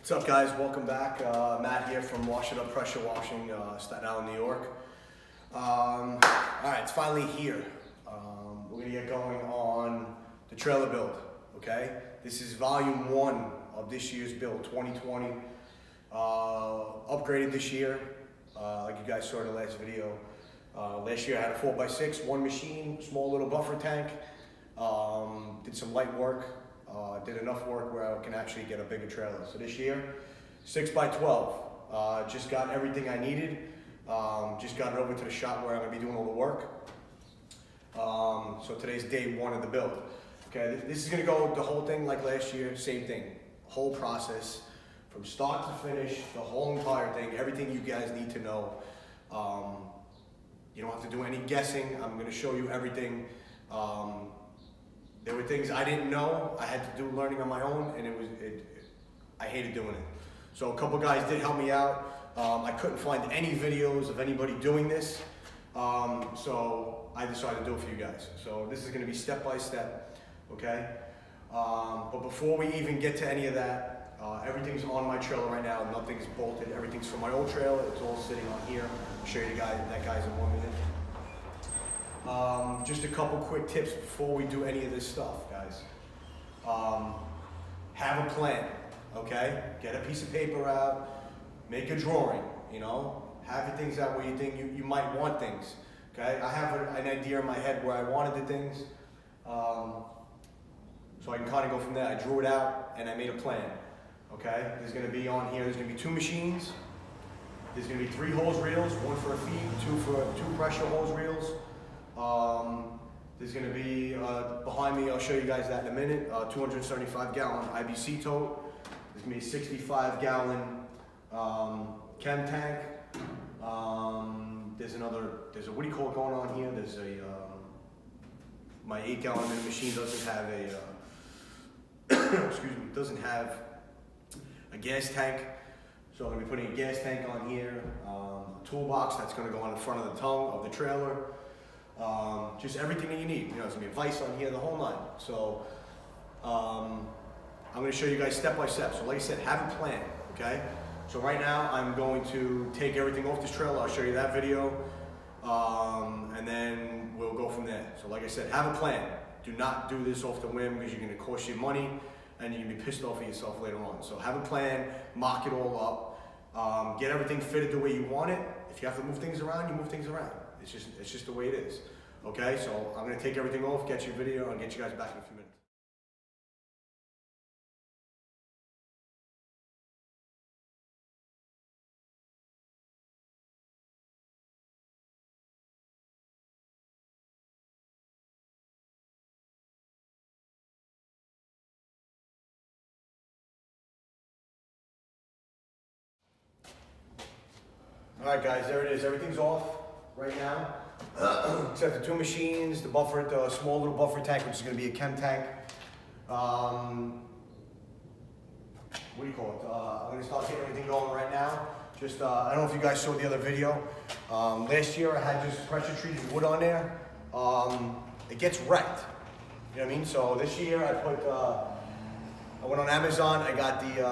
What's up, guys? Welcome back. Matt here from Wash It Up Pressure Washing, Staten Island, New York. All right, it's finally here. We're gonna get going on the trailer build, okay? This is volume 1 of this year's build, 2020. Upgraded this year, like you guys saw in the last video. Last year I had a 4x6, one machine, small little buffer tank. Did some light work. Did enough work where I can actually get a bigger trailer. So this year, 6x12. Just got everything I needed. Just got it over to the shop where I'm gonna be doing all the work. So today's day 1 of the build. Okay, this is gonna go the whole thing like last year, same thing. Whole process, from start to finish, the whole entire thing, everything you guys need to know. You don't have to do any guessing. I'm gonna show you everything. There were things I didn't know. I had to do learning on my own, and I hated doing it. So a couple guys did help me out. I couldn't find any videos of anybody doing this, so I decided to do it for you guys. So this is going to be step by step, okay? But before we even get to any of that, everything's on my trailer right now. Nothing's bolted. Everything's from my old trailer. It's all sitting on here. I'll show you that guy's in 1 minute. Just a couple quick tips before we do any of this stuff, guys. Have a plan, okay? Get a piece of paper out, make a drawing, you know? Have your things out where you think you might want things, okay? I have an idea in my head where I wanted the things, so I can kind of go from there. I drew it out and I made a plan, okay? There's gonna be on here, there's gonna be 2 machines. There's gonna be 3 hose reels, 1 for a feed, 2 pressure hose reels. There's going to be, behind me, I'll show you guys that in a minute, 275 gallon IBC tote. There's going to be a 65 gallon chem tank. There's a woody coat going on here. There's my 8 gallon minute machine doesn't have a, excuse me, doesn't have a gas tank. So I'm going to be putting a gas tank on here, a toolbox that's going to go on the front of the tongue of the trailer. Just everything that you need. You know, there's gonna be a vise on here, the whole 9. So I'm gonna show you guys step by step. So like I said, have a plan, okay? So right now I'm going to take everything off this trailer. I'll show you that video, and then we'll go from there. So like I said, have a plan. Do not do this off the whim because you're gonna cost you money and you're gonna be pissed off at yourself later on. So have a plan, mock it all up, get everything fitted the way you want it. If you have to move things around, you move things around. It's just the way it is. Okay, so I'm gonna take everything off, get you a video, and get you guys back in a few minutes. All right, guys, there it is. Everything's off right now. Except the 2 machines, the small little buffer tank, which is going to be a chem tank. What do you call it? I'm going to start getting everything going right now. Just, I don't know if you guys saw the other video. Last year I had just pressure treated wood on there. It gets wrecked. You know what I mean? So this year I went on Amazon. I got the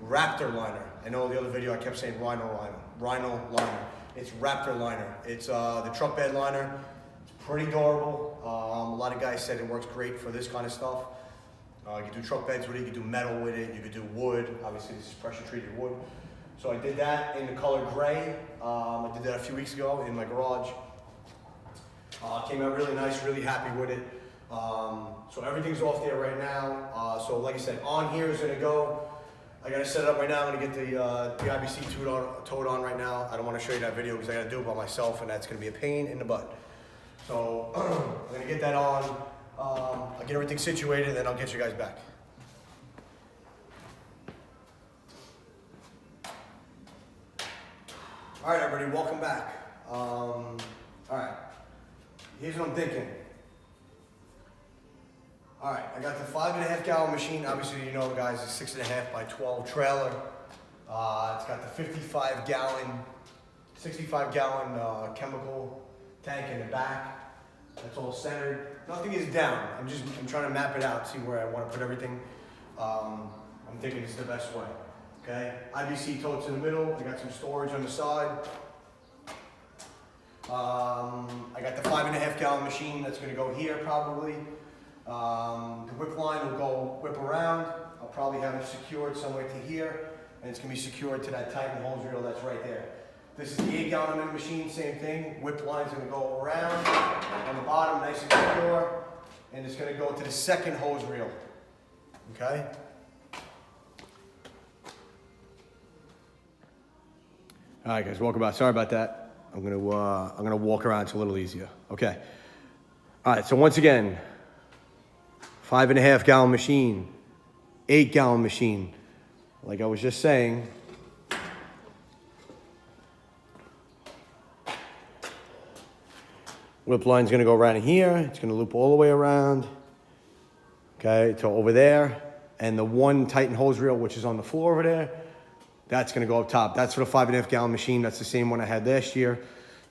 Raptor liner. I know the other video I kept saying Rhino liner. It's Raptor liner. It's the truck bed liner. It's pretty durable. A lot of guys said it works great for this kind of stuff. You can do truck beds with it, you can do metal with it, you can do wood. Obviously this is pressure treated wood. So I did that in the color gray. I did that a few weeks ago in my garage. Came out really nice, really happy with it. So everything's off there right now. So like I said, on here is gonna go. I gotta set it up right now. I'm gonna get the IBC tote on right now. I don't wanna show you that video because I gotta do it by myself and that's gonna be a pain in the butt. So I'm gonna get that on. I'll get everything situated and then I'll get you guys back. All right, everybody, welcome back. All right, here's what I'm thinking. All right, I got the 5.5 gallon machine. Obviously, you know, guys, it's 6.5 by 12 trailer. It's got the 65 gallon chemical tank in the back. That's all centered. Nothing is down. I'm trying to map it out, see where I want to put everything. I'm thinking it's the best way. Okay, IBC totes in the middle. I got some storage on the side. I got the 5.5 gallon machine that's going to go here probably. The whip line will go whip around. I'll probably have it secured somewhere to here, and it's going to be secured to that Titan hose reel that's right there. This is the 8 gallon minute machine, same thing. Whip line's going to go around on the bottom, nice and secure, and it's going to go to the second hose reel. Okay. All right, guys, welcome back. Sorry about that. I'm gonna walk around. It's a little easier. Okay. All right. So once again, 5.5 gallon machine, 8 gallon machine. Like I was just saying. Whip line's gonna go around here. It's gonna loop all the way around. Okay, to over there, and the one Titan hose reel, which is on the floor over there. That's going to go up top. That's for the 5.5 gallon machine. That's the same one I had last year.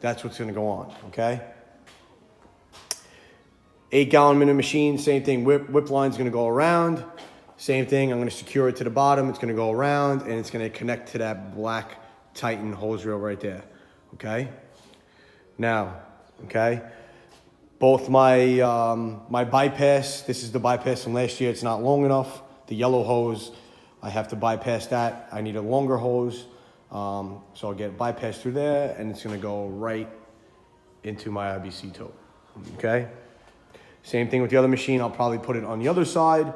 That's what's going to go on, okay? 8 gallon minute machine, same thing. Whip line's going to go around. Same thing. I'm going to secure it to the bottom. It's going to go around, and it's going to connect to that black Titan hose reel right there, okay? Now, okay, both my my bypass, this is the bypass from last year. It's not long enough. The yellow hose, I have to bypass that. I need a longer hose. So I'll get bypassed through there, and it's gonna go right into my IBC tote, okay? Same thing with the other machine. I'll probably put it on the other side,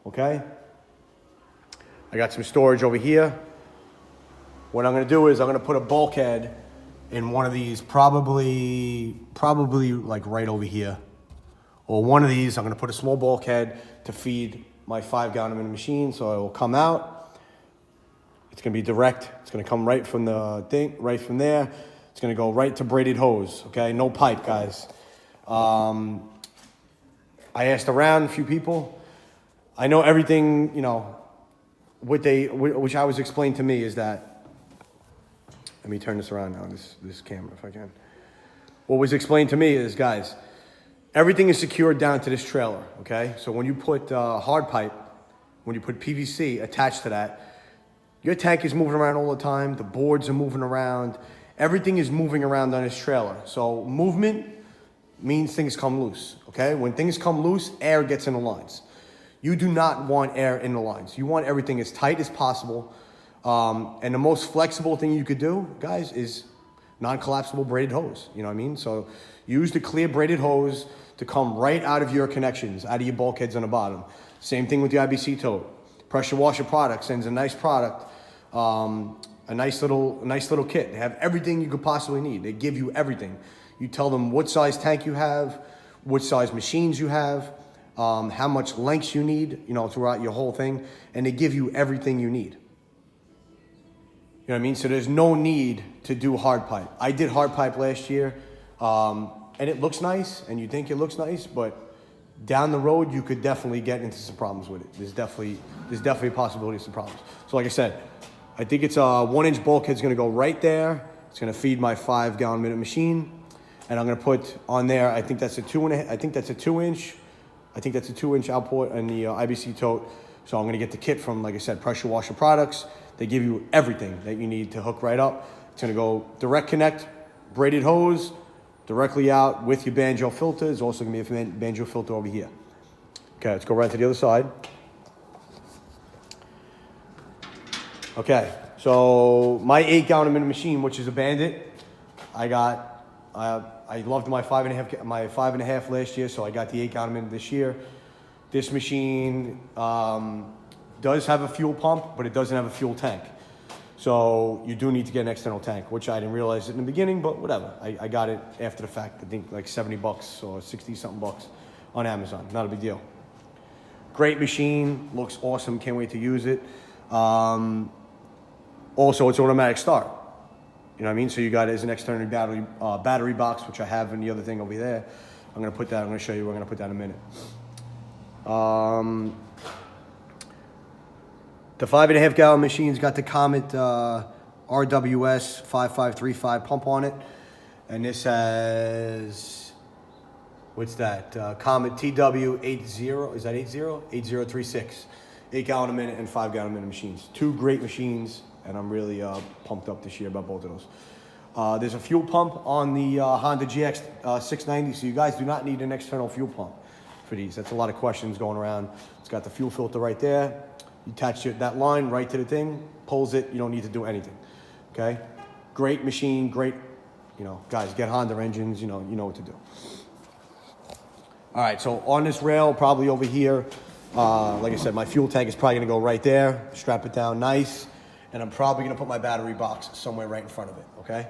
okay? I got some storage over here. What I'm gonna do is I'm gonna put a bulkhead in one of these, probably like right over here. Or one of these, I'm gonna put a small bulkhead to feed my 5 gallon minute machine, so it will come out. It's gonna be direct. It's gonna come right from the thing, right from there. It's gonna go right to braided hose, okay? No pipe, guys. I asked around a few people. I know everything, you know, which I was explained to me is that, let me turn this around now, this camera if I can. What was explained to me is, guys, everything is secured down to this trailer, okay? So when you put hard pipe, when you put PVC attached to that, your tank is moving around all the time. The boards are moving around. Everything is moving around on this trailer. So movement means things come loose, okay? When things come loose, air gets in the lines. You do not want air in the lines. You want everything as tight as possible. And the most flexible thing you could do, guys, is non-collapsible braided hose. You know what I mean? So use the clear braided hose to come right out of your connections, out of your bulkheads on the bottom. Same thing with the IBC tote. Pressure Washer Products sends a nice product, a nice little kit. They have everything you could possibly need. They give you everything. You tell them what size tank you have, what size machines you have, how much lengths you need, you know, throughout your whole thing, and they give you everything you need. You know what I mean? So there's no need to do hard pipe. I did hard pipe last year, and it looks nice, and you think it looks nice, but down the road, you could definitely get into some problems with it. There's definitely a possibility of some problems. So like I said, I think it's a 1-inch bulkhead's gonna go right there. It's gonna feed my 5 gallon minute machine. And I'm gonna put on there, I think that's a 2.5, I think that's a 2-inch. I think that's a 2-inch output in the IBC tote. So I'm gonna get the kit from, like I said, Pressure Washer Products. They give you everything that you need to hook right up. It's gonna go direct connect, braided hose, directly out with your banjo filter. There's also gonna be a banjo filter over here. Okay, let's go right to the other side. Okay, so my 8 gallon minute machine, which is a Bandit, I loved my 5.5 last year, so I got the 8 gallon minute this year. This machine does have a fuel pump, but it doesn't have a fuel tank. So you do need to get an external tank, which I didn't realize it in the beginning, but whatever. I got it after the fact. I think like $70 or 60 something bucks on Amazon. Not a big deal. Great machine, looks awesome. Can't wait to use it. Also, it's automatic start. You know what I mean? So you got it as an external battery box, which I have in the other thing over there. I'm gonna put that. I'm gonna show you where I'm gonna put that in a minute. The 5.5 gallon machine's got the Comet RWS 5535 pump on it. And this has, what's that? Comet TW80, is that 80? 8036. 8 gallon a minute and 5 gallon a minute machines. 2 great machines, and I'm really pumped up this year about both of those. There's a fuel pump on the Honda GX 690, so you guys do not need an external fuel pump for these. That's a lot of questions going around. It's got the fuel filter right there. You attach that line right to the thing, pulls it. You don't need to do anything. Okay, great machine, great. You know, guys, get Honda engines. You know what to do. All right, so on this rail, probably over here, like I said, my fuel tank is probably gonna go right there. Strap it down nice, and I'm probably gonna put my battery box somewhere right in front of it. Okay.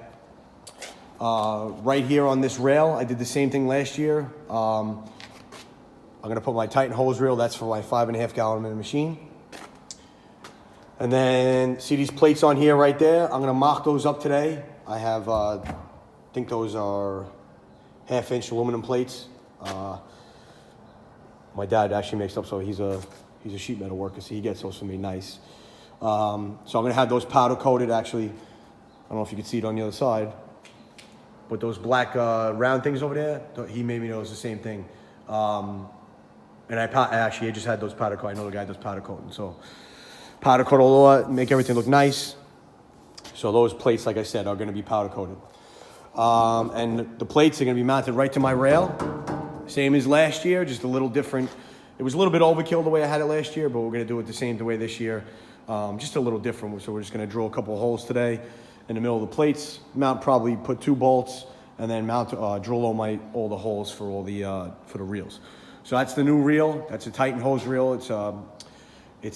Right here on this rail, I did the same thing last year. I'm gonna put my Titan hose reel. That's for my 5.5 gallon a minute machine. And then see these plates on here right there. I'm gonna mock those up today. I have, I think those are 1/2-inch aluminum plates. My dad actually makes up, so he's a sheet metal worker, so he gets those for me nice. So I'm gonna have those powder coated. Actually, I don't know if you can see it on the other side, but those black round things over there, he made me know it's the same thing. And I just had those powder coated. I know the guy does powder coating, so powder coat all over, make everything look nice. So those plates, like I said, are gonna be powder coated. And the plates are gonna be mounted right to my rail. Same as last year, just a little different. It was a little bit overkill the way I had it last year, but we're gonna do it the same way this year. Just a little different. So we're just gonna drill a couple of holes today in the middle of the plates. Probably put 2 bolts, and then drill all the holes for all the for the reels. So that's the new reel. That's a Titan hose reel. It's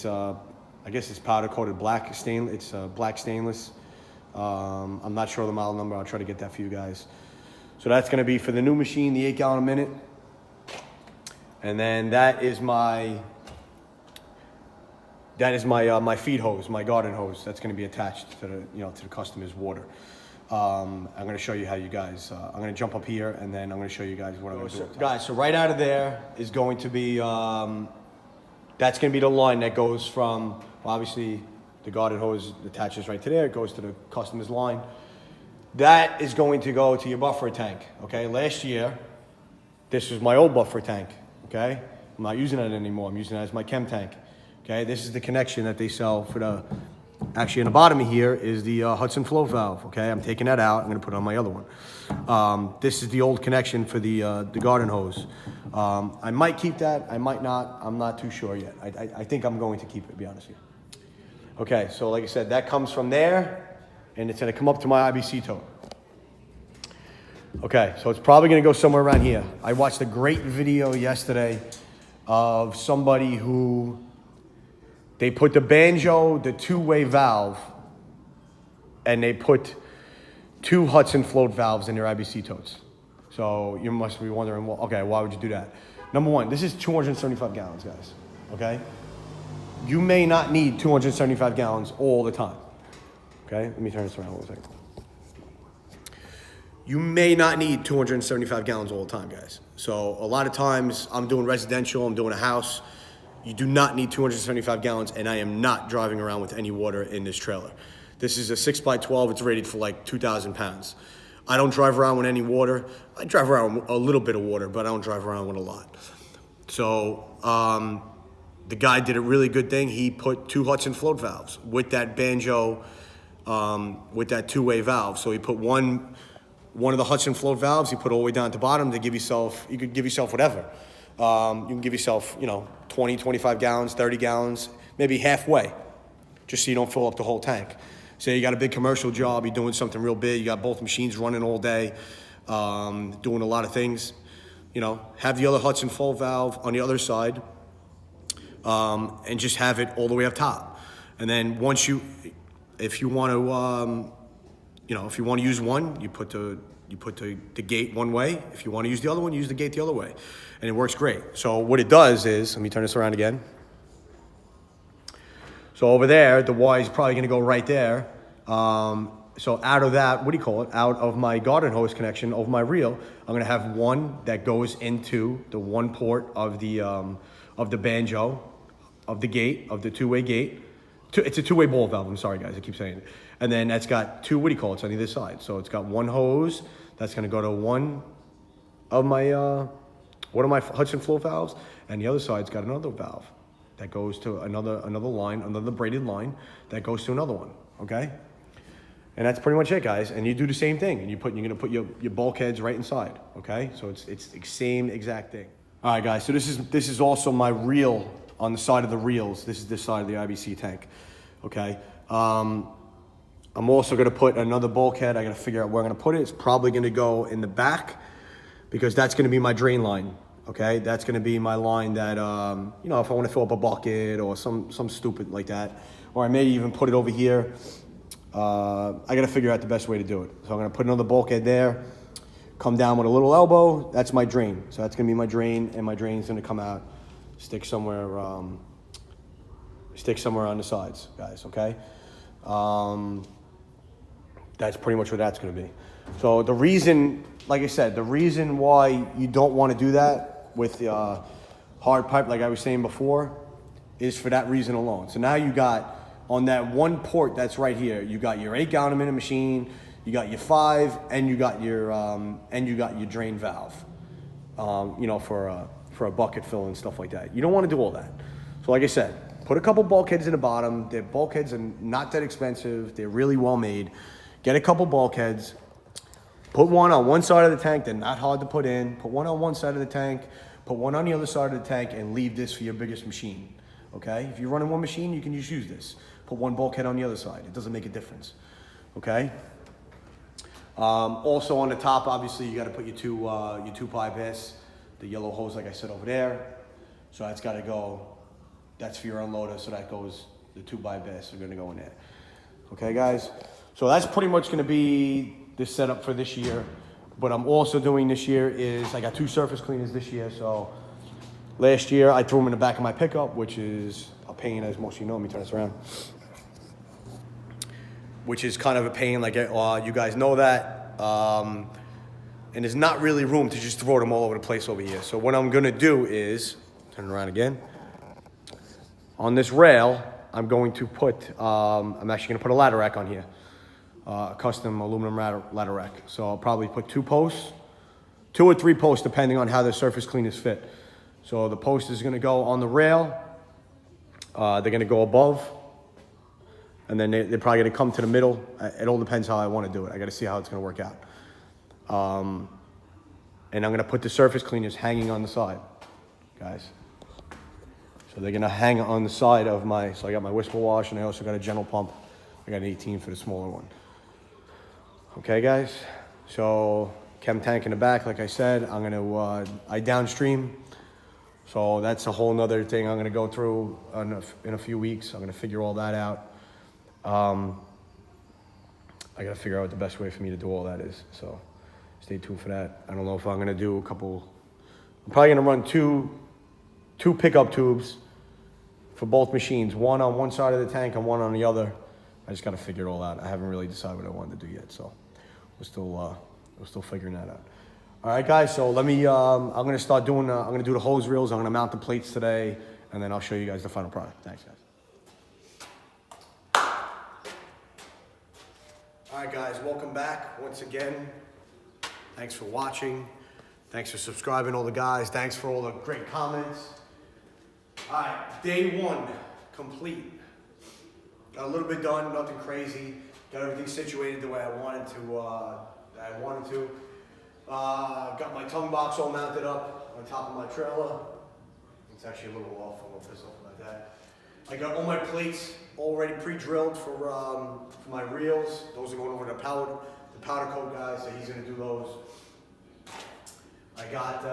I guess it's powder coated black stainless. It's black stainless. I'm not sure of the model number. I'll try to get that for you guys. So that's gonna be for the new machine, the 8 gallon a minute. And then that is my my feed hose, my garden hose. That's going to be attached to the customer's water. I'm going to show you how you guys. I'm going to jump up here, and then I'm going to show you guys what I'm going to do. Guys, so right out of there is going to be that's going to be the line that goes from, obviously the garden hose attaches right to there. It goes to the customer's line. That is going to go to your buffer tank. Okay, last year this was my old buffer tank. Okay, I'm not using it anymore. I'm using it as my chem tank. Okay, this is the connection that they sell for the, actually in the bottom of here is the Hudson flow valve. Okay, I'm taking that out. I'm gonna put it on my other one. This is the old connection for the garden hose. I might keep that, I might not. I'm not too sure yet. I think I'm going to keep it, to be honest with you. Okay, so like I said, that comes from there, and it's gonna come up to my IBC tote. Okay, so it's probably gonna go somewhere around here. I watched a great video yesterday of somebody who, they put the banjo, the 2-way valve, and they put 2 Hudson float valves in their IBC totes. So you must be wondering, well, okay, why would you do that? Number one, this is 275 gallons, guys, okay? You may not need 275 gallons all the time, okay? Let me turn this around one second. You may not need 275 gallons all the time, guys. So a lot of times I'm doing residential, I'm doing a house. You do not need 275 gallons, and I am not driving around with any water in this trailer. This is a 6x12, it's rated for like 2,000 pounds. I don't drive around with any water. I drive around with a little bit of water, but I don't drive around with a lot. So the guy did a really good thing. He put 2 Hudson float valves with that banjo, with that 2-way valve. So he put one of the Hudson float valves, he put all the way down at the bottom to give yourself, you could give yourself whatever. You can give yourself, 20, 25 gallons, 30 gallons, maybe halfway, just so you don't fill up the whole tank. Say you got a big commercial job, you're doing something real big, you got both machines running all day, doing a lot of things, have the other Hudson float valve on the other side, and just have it all the way up top. And then if you want to use one, you put the gate one way. If you want to use the other one, use the gate the other way. And it works great. So what it does is, let me turn this around again. So over there, the Y is probably going to go right there. So out of that, out of my garden hose connection over my reel, I'm going to have one that goes into the one port of the banjo, of the gate, of the 2-way gate. It's a 2-way ball valve. I'm sorry, guys. I keep saying it. And then that's got 2 on either side. So it's got one hose that's going to go to one of my Hudson flow valves, and the other side's got another valve. that goes to another line, another braided line that goes to another one, okay? And that's pretty much it, guys. And you do the same thing, and you're gonna put your bulkheads right inside, okay? So it's the same exact thing. All right, guys, so this is also my reel on the side of the reels. This is this side of the IBC tank, okay? I'm also gonna put another bulkhead. I gotta figure out where I'm gonna put it. It's probably gonna go in the back because that's gonna be my drain line, okay? That's gonna be my line that, you know, if I wanna fill up a bucket or some stupid like that, or I may even put it over here. I gotta figure out the best way to do it. So I'm gonna put another bulkhead there, come down with a little elbow. That's my drain. So that's gonna be my drain, and my drain's gonna come out, stick somewhere on the sides, guys, okay? That's pretty much what that's gonna be. So the reason, like I said, the reason why you don't wanna do that with the hard pipe, like I was saying before, is for that reason alone. So now you got, on that one port that's right here, you got your 8 gallon a minute machine, you got your 5, and you got your drain valve, you know, for a bucket fill and stuff like that. You don't want to do all that. So like I said, put a couple bulkheads in the bottom. Their bulkheads are not that expensive. They're really well made. Get a couple bulkheads. Put one on one side of the tank. They're not hard to put in. Put one on one side of the tank. Put one on the other side of the tank, and leave this for your biggest machine. Okay? If you're running one machine, you can just use this. Put one bulkhead on the other side. It doesn't make a difference. Okay? Also on the top, obviously, you got to put your two bypass, the yellow hose, like I said over there. So that's got to go. That's for your unloader. So that goes. The 2 bypass are going to go in there. Okay, guys. So that's pretty much going to be the setup for this year. What I'm also doing this year is I got 2 surface cleaners this year. So last year I threw them in the back of my pickup, which is a pain, as most of you know. Let me turn this around. Which is kind of a pain, like you guys know that. And there's not really room to just throw them all over the place over here. So what I'm gonna do is, turn it around again. On this rail, I'm going to put, I'm actually gonna put a ladder rack on here. A custom aluminum ladder rack. So I'll probably put 2 posts, 2 or 3 posts, depending on how the surface cleaners fit. So the post is gonna go on the rail. They're gonna go above. And then they're probably going to come to the middle. It all depends how I want to do it. I got to see how it's going to work out. And I'm going to put the surface cleaners hanging on the side, guys. So they're going to hang on the side of so I got my whisper wash, and I also got a general pump. I got an 18 for the smaller one. Okay, guys. So chem tank in the back, like I said, I'm going to, I downstream. So that's a whole nother thing I'm going to go through in a few weeks. I'm going to figure all that out. I got to figure out what the best way for me to do all that is. So stay tuned for that. I don't know if I'm going to do a couple. I'm probably going to run two pickup tubes for both machines. One on one side of the tank and one on the other. I just got to figure it all out. I haven't really decided what I wanted to do yet. So we're still figuring that out. All right, guys. So let me, I'm going to start doing, I'm going to do the hose reels. I'm going to mount the plates today, and then I'll show you guys the final product. Thanks, guys. All right, guys, welcome back once again. Thanks for watching. Thanks for subscribing, all the guys. Thanks for all the great comments. All right, day 1 complete. Got a little bit done, nothing crazy. Got everything situated the way I wanted to. Got my tongue box all mounted up on top of my trailer. It's actually a little off, I'm gonna piss off like that. I got all my plates already pre-drilled for my reels. Those are going over the powder coat guy, so he's gonna do those. I got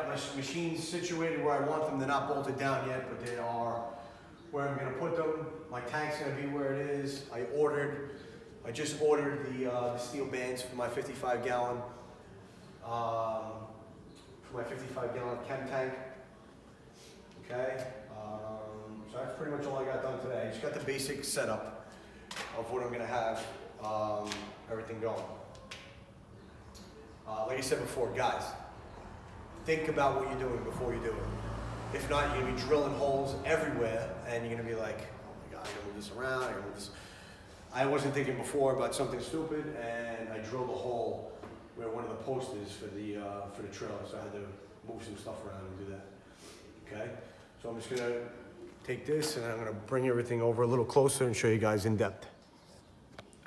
my machines situated where I want them. They're not bolted down yet, but they are where I'm gonna put them. My tank's gonna be where it is. I just ordered the steel bands for my 55 gallon chem tank. Okay. So that's pretty much all I got done today. I just got the basic setup of what I'm gonna have, everything going. Like I said before, guys, think about what you're doing before you do it. If not, you're gonna be drilling holes everywhere, and you're gonna be like, oh my God, I gotta move this around, I gotta move this. I wasn't thinking before about something stupid, and I drilled a hole where one of the posts is for the trailer, so I had to move some stuff around and do that. Okay? So I'm just gonna take this and I'm gonna bring everything over a little closer and show you guys in depth.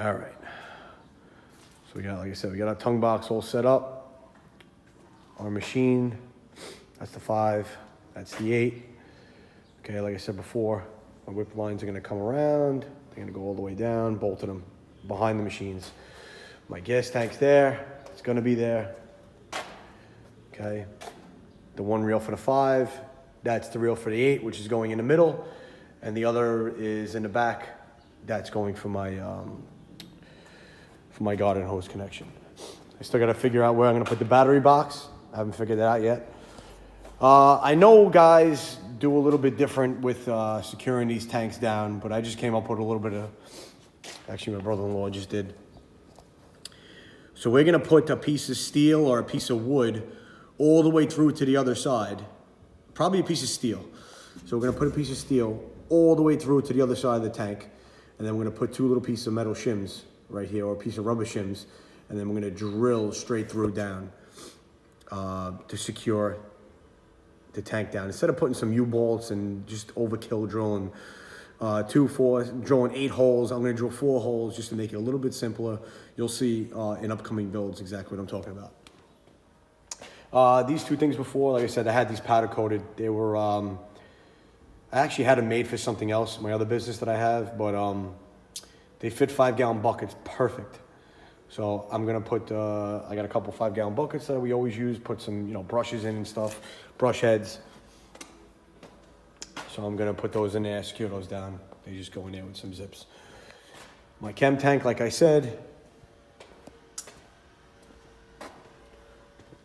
All right. So we got, like I said, we got our tongue box all set up. Our machine, that's the 5, that's the 8. Okay, like I said before, my whip lines are gonna come around. They're gonna go all the way down, bolted them behind the machines. My gas tank's there, it's gonna be there. Okay, the one reel for the 5, that's the reel for the 8, which is going in the middle, and the other is in the back. That's going for my garden hose connection. I still gotta figure out where I'm gonna put the battery box. I haven't figured that out yet. I know guys do a little bit different with securing these tanks down, but I just came up with a little bit of, actually my brother-in-law just did. So we're gonna put a piece of steel or a piece of wood all the way through to the other side. Probably a piece of steel. So we're gonna put a piece of steel all the way through to the other side of the tank, and then we're gonna put 2 little pieces of metal shims right here, or a piece of rubber shims, and then we're gonna drill straight through down to secure the tank down. Instead of putting some U-bolts and just overkill drilling 2, 4, drilling 8 holes, I'm gonna drill 4 holes just to make it a little bit simpler. You'll see in upcoming builds exactly what I'm talking about. These 2 things before, like I said, I had these powder coated. They were, I actually had them made for something else, my other business that I have, but they fit 5-gallon buckets perfect. So I'm gonna put, I got a couple 5-gallon buckets that we always use, put some, brushes in and stuff, brush heads. So I'm gonna put those in there, secure those down. They just go in there with some zips. My chem tank, like I said,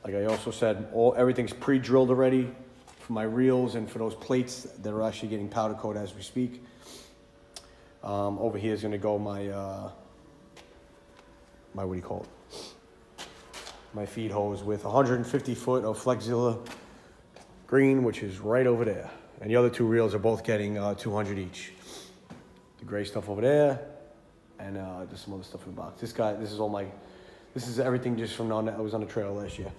like I also said, everything's pre-drilled already for my reels and for those plates that are actually getting powder coat as we speak. Over here is gonna go my, what do you call it? My feed hose with 150 foot of Flexzilla green, which is right over there. And the other 2 reels are both getting 200 each. The gray stuff over there, and there's some other stuff in the box. This is everything just from I was on the trailer last year.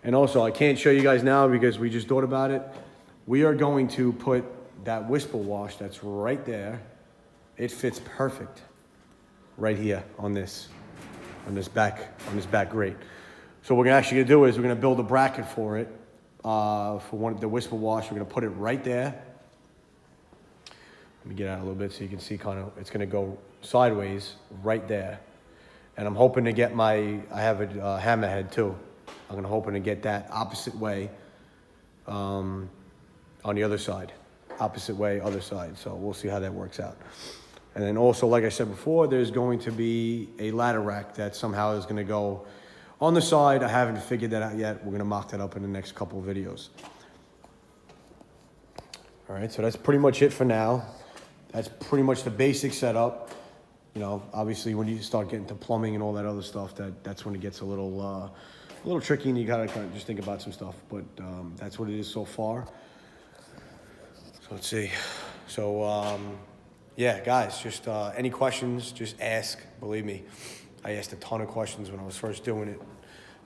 And also, I can't show you guys now because we just thought about it. We are going to put that whisper wash that's right there. It fits perfect right here on this back grate. So what we're actually gonna do is we're gonna build a bracket for it, for one of the whisper wash. We're gonna put it right there. Let me get out a little bit so you can see it's gonna go sideways right there. And I'm hoping to get I have a hammerhead too. I'm hoping to get that opposite way on the other side. Opposite way, other side. So we'll see how that works out. And then also, like I said before, there's going to be a ladder rack that somehow is gonna go on the side. I haven't figured that out yet. We're gonna mock that up in the next couple of videos. All right, so that's pretty much it for now. That's pretty much the basic setup. Obviously when you start getting to plumbing and all that other stuff, that's when it gets a little tricky and you gotta kind of just think about some stuff. But that's what it is so far. So let's see. So yeah, guys, just any questions, just ask. Believe me, I asked a ton of questions when I was first doing it.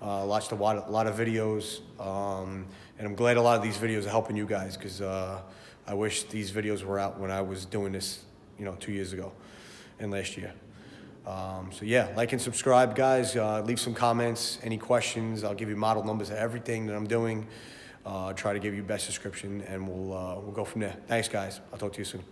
Watched a lot of videos, and I'm glad a lot of these videos are helping you guys because I wish these videos were out when I was doing this, 2 years ago and last year. So yeah, like and subscribe, guys. Leave some comments, any questions. I'll give you model numbers of everything that I'm doing. Try to give you best description, and we'll go from there. Thanks, guys. I'll talk to you soon.